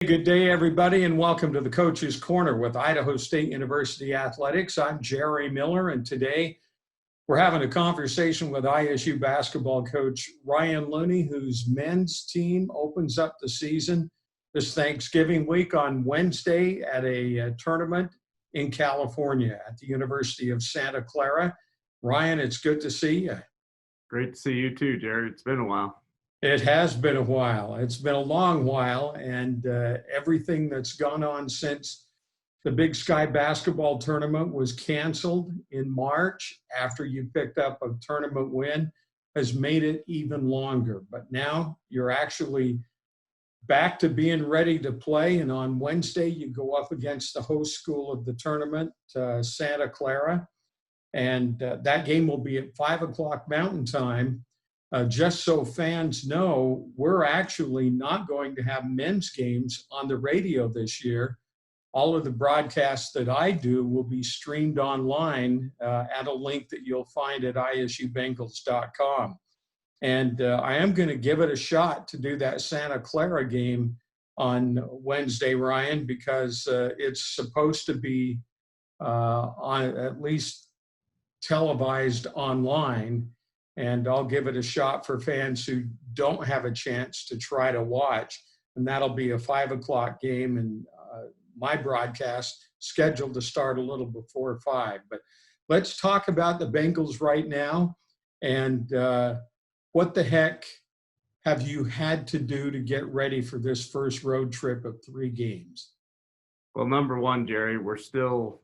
Good day, everybody, and welcome to the Coach's Corner with Idaho State University Athletics. I'm Jerry Miller, and today we're having a conversation with ISU basketball coach Ryan Looney, whose men's team opens up the season this Thanksgiving week on Wednesday at a tournament in California at the University of Santa Clara. Ryan, it's good to see you. Great to see you too, Jerry. It's been a while. It has been a while. It's been a long while, and everything that's gone on since the Big Sky basketball tournament was canceled in March after you picked up a tournament win has made it even longer. But now you're actually back to being ready to play, and on Wednesday you go up against the host school of the tournament, Santa Clara, and that game will be at 5 o'clock Mountain Time. Just so fans know, we're actually not going to have men's games on the radio this year. All of the broadcasts that I do will be streamed online at a link that you'll find at isubengals.com. And I am going to give it a shot to do that Santa Clara game on Wednesday, Ryan, because it's supposed to be on at least televised online. And I'll give it a shot for fans who don't have a chance to try to watch. And that'll be a 5 o'clock game, and my broadcast scheduled to start a little before 5. But let's talk about the Bengals right now. And what the heck have you had to do to get ready for this first road trip of 3 games? Well, number one, Jerry, we're still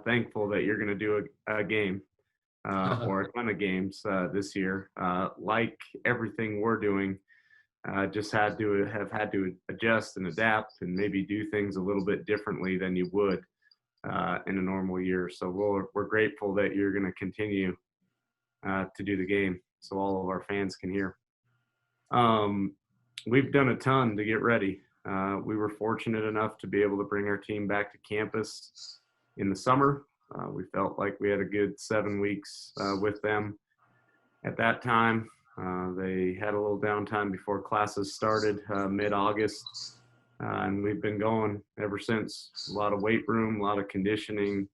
thankful that you're going to do a game. Or a ton of games this year. Like everything we're doing, just had to adjust and adapt and maybe do things a little bit differently than you would in a normal year. So we're grateful that you're going to continue to do the game so all of our fans can hear. We've done a ton to get ready. We were fortunate enough to be able to bring our team back to campus in the summer. We felt like we had a good 7 weeks with them at that time. They had a little downtime before classes started mid-August, and we've been going ever since. A lot of weight room, a lot of conditioning,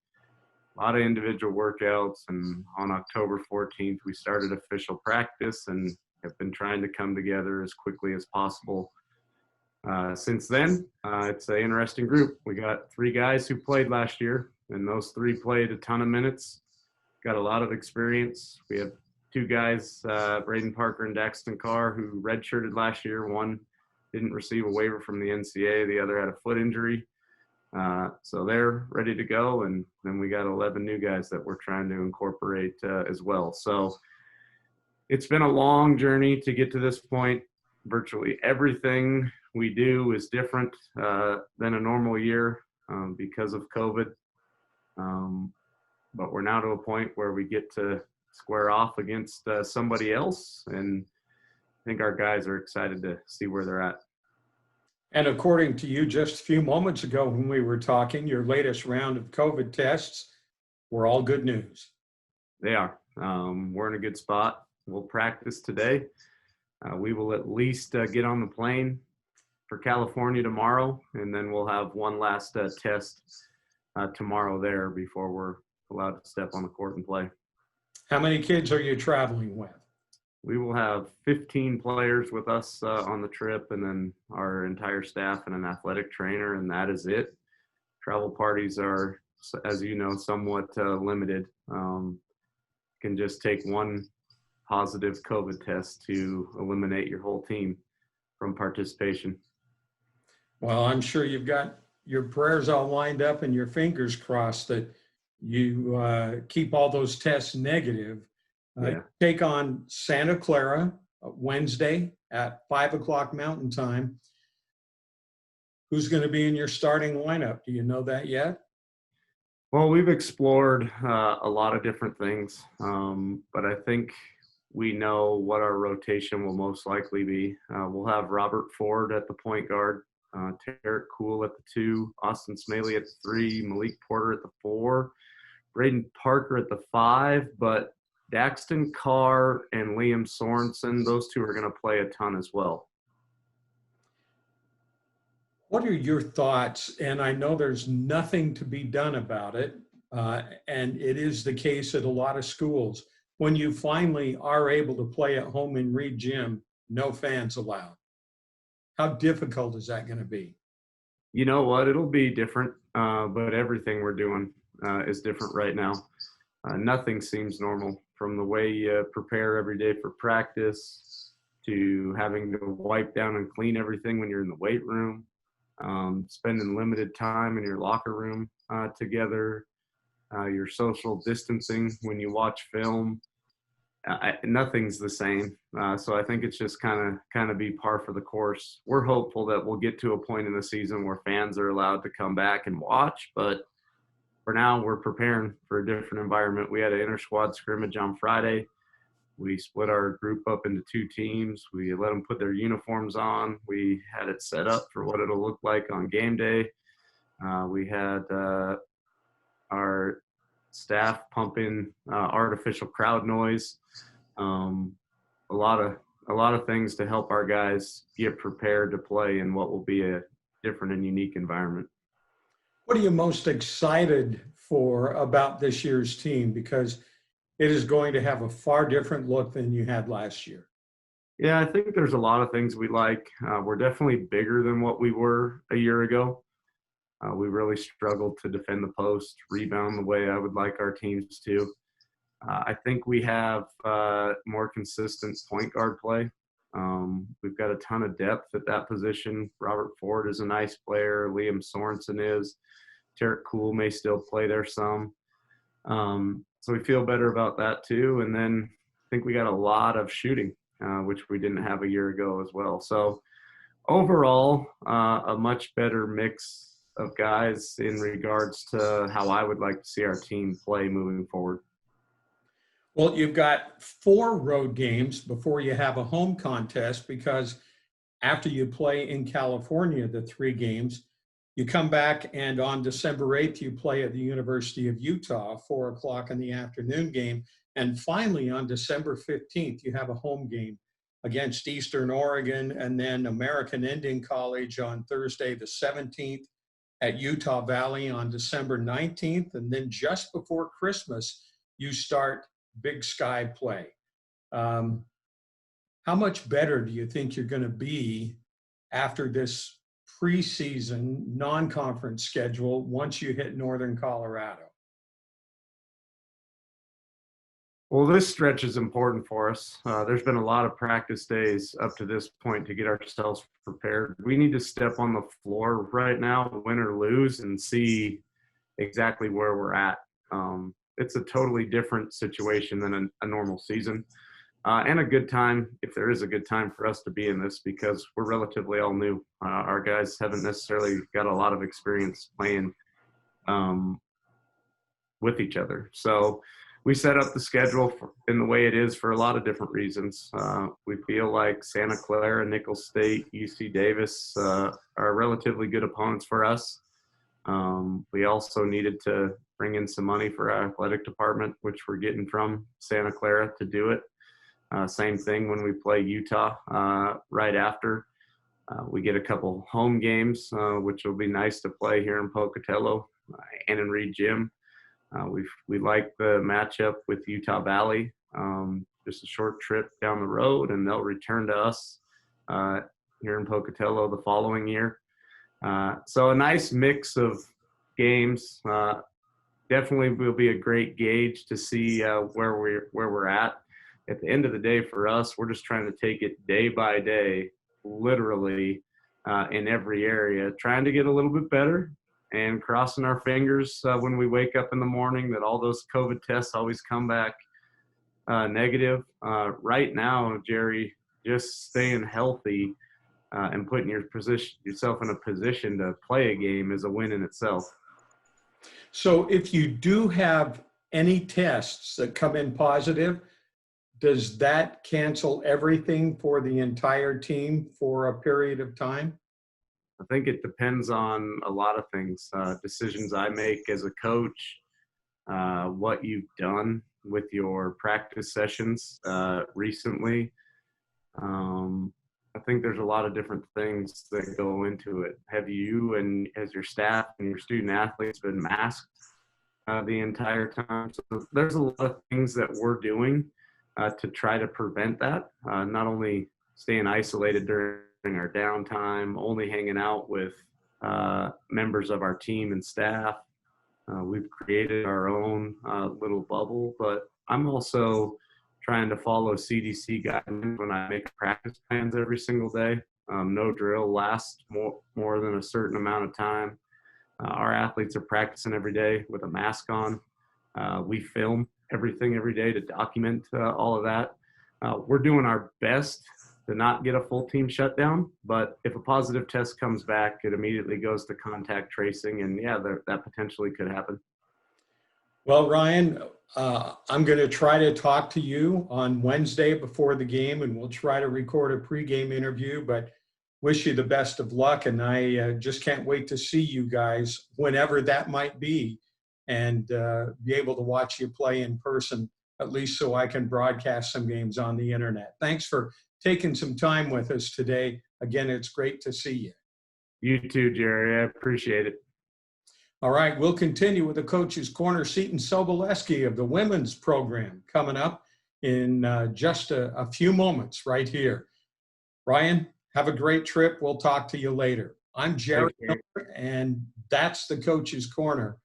a lot of individual workouts, and on October 14th, we started official practice and have been trying to come together as quickly as possible. Since then, it's an interesting group. We got 3 guys who played last year, and those 3 played a ton of minutes, got a lot of experience. We have 2 guys, Braden Parker and Daxton Carr, who redshirted last year. One didn't receive a waiver from the NCAA. The other had a foot injury. So they're ready to go. And then we got 11 new guys that we're trying to incorporate as well. So it's been a long journey to get to this point. Virtually everything we do is different than a normal year because of COVID. But we're now to a point where we get to square off against somebody else, and I think our guys are excited to see where they're at. And according to you, just a few moments ago when we were talking, your latest round of COVID tests were all good news. They are. We're in a good spot. We'll practice today. We will at least get on the plane for California tomorrow, and then we'll have one last test tomorrow there before we're allowed to step on the court and play. How many kids are you traveling with? We will have 15 players with us on the trip, and then our entire staff and an athletic trainer, and that is it. Travel parties are, as you know, somewhat limited. Can just take one positive COVID test to eliminate your whole team from participation. Well, I'm sure you've got your prayers all lined up and your fingers crossed that you keep all those tests negative. Take on Santa Clara Wednesday at 5 o'clock Mountain Time. Who's going to be in your starting lineup? Do you know that yet? Well, we've explored a lot of different things, but I think we know what our rotation will most likely be. We'll have Robert Ford at the point guard, Tarek Cool at the 2, Austin Smaley at the 3, Malik Porter at the 4, Braden Parker at the 5, but Daxton Carr and Liam Sorensen, those 2 are going to play a ton as well. What are your thoughts? And I know there's nothing to be done about it, and it is the case at a lot of schools. When you finally are able to play at home in Reed Gym, no fans allowed. How difficult is that going to be? You know what? It'll be different, but everything we're doing is different right now. Nothing seems normal from the way you prepare every day for practice to having to wipe down and clean everything when you're in the weight room, spending limited time in your locker room together, your social distancing when you watch film. Nothing's the same. So I think it's just kind of be par for the course. We're hopeful that we'll get to a point in the season where fans are allowed to come back and watch, but for now we're preparing for a different environment. We had an inter-squad scrimmage on Friday. We split our group up into two teams. We let them put their uniforms on. We had it set up for what it'll look like on game day. We had our staff pumping artificial crowd noise. Um, a lot of things to help our guys get prepared to play in what will be a different and unique environment. What are you most excited for about this year's team? Because it is going to have a far different look than you had last year. Yeah, I think there's a lot of things we like. We're definitely bigger than what we were a year ago. We really struggled to defend the post, rebound the way I would like our teams to. I think we have more consistent point guard play. We've got a ton of depth at that position. Robert Ford is a nice player. Liam Sorensen is. Tarek Cool may still play there some. So we feel better about that too. And then I think we got a lot of shooting, which we didn't have a year ago as well. So overall, a much better mix of guys in regards to how I would like to see our team play moving forward. Well, you've got 4 road games before you have a home contest because after you play in California, the 3 games, you come back and on December 8th, you play at the University of Utah, 4 o'clock in the afternoon game. And finally, on December 15th, you have a home game against Eastern Oregon and then American Indian College on Thursday, the 17th, at Utah Valley on December 19th. And then just before Christmas, you start Big Sky play. Um, how much better do you think you're going to be after this preseason non-conference schedule once you hit Northern Colorado? Well, this stretch is important for us. There's been a lot of practice days up to this point to get ourselves prepared. We need to step on the floor right now, win or lose, and see exactly where we're at. It's a totally different situation than a normal season. And a good time, if there is a good time for us to be in this, because we're relatively all new. Our guys haven't necessarily got a lot of experience playing with each other. So we set up the schedule in the way it is for a lot of different reasons. We feel like Santa Clara, Nicholls State, UC Davis are relatively good opponents for us. We also needed to bring in some money for our athletic department, which we're getting from Santa Clara to do it. Same thing when we play Utah right after. We get a couple home games, which will be nice to play here in Pocatello and in Reed Gym. We like the matchup with Utah Valley. Just a short trip down the road, and they'll return to us here in Pocatello the following year. So a nice mix of games. Definitely will be a great gauge to see where we're at. At the end of the day, for us, we're just trying to take it day by day, literally in every area, trying to get a little bit better and crossing our fingers when we wake up in the morning that all those COVID tests always come back negative. Right now, Jerry, just staying healthy and putting yourself in a position to play a game is a win in itself. So if you do have any tests that come in positive, does that cancel everything for the entire team for a period of time? I think it depends on a lot of things, decisions I make as a coach, what you've done with your practice sessions recently. I think there's a lot of different things that go into it. Have you and as your staff and your student athletes been masked the entire time? So there's a lot of things that we're doing to try to prevent that. Not only staying isolated during our downtime, only hanging out with members of our team and staff. We've created our own little bubble, but I'm also trying to follow CDC guidelines when I make practice plans every single day. No drill lasts more than a certain amount of time. Our athletes are practicing every day with a mask on. We film everything every day to document all of that. We're doing our best to not get a full team shutdown, but if a positive test comes back, it immediately goes to contact tracing, and yeah, that potentially could happen. Well, Ryan, I'm going to try to talk to you on Wednesday before the game, and we'll try to record a pregame interview, but wish you the best of luck. And I just can't wait to see you guys whenever that might be, and be able to watch you play in person, at least so I can broadcast some games on the internet. Thanks for taking some time with us today. Again, it's great to see you. You too, Jerry. I appreciate it. All right, we'll continue with the Coach's Corner. Seton Soboleski of the women's program coming up in just a few moments right here. Ryan, have a great trip. We'll talk to you later. I'm Jerry Miller, and that's the Coach's Corner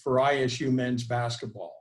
for ISU men's basketball.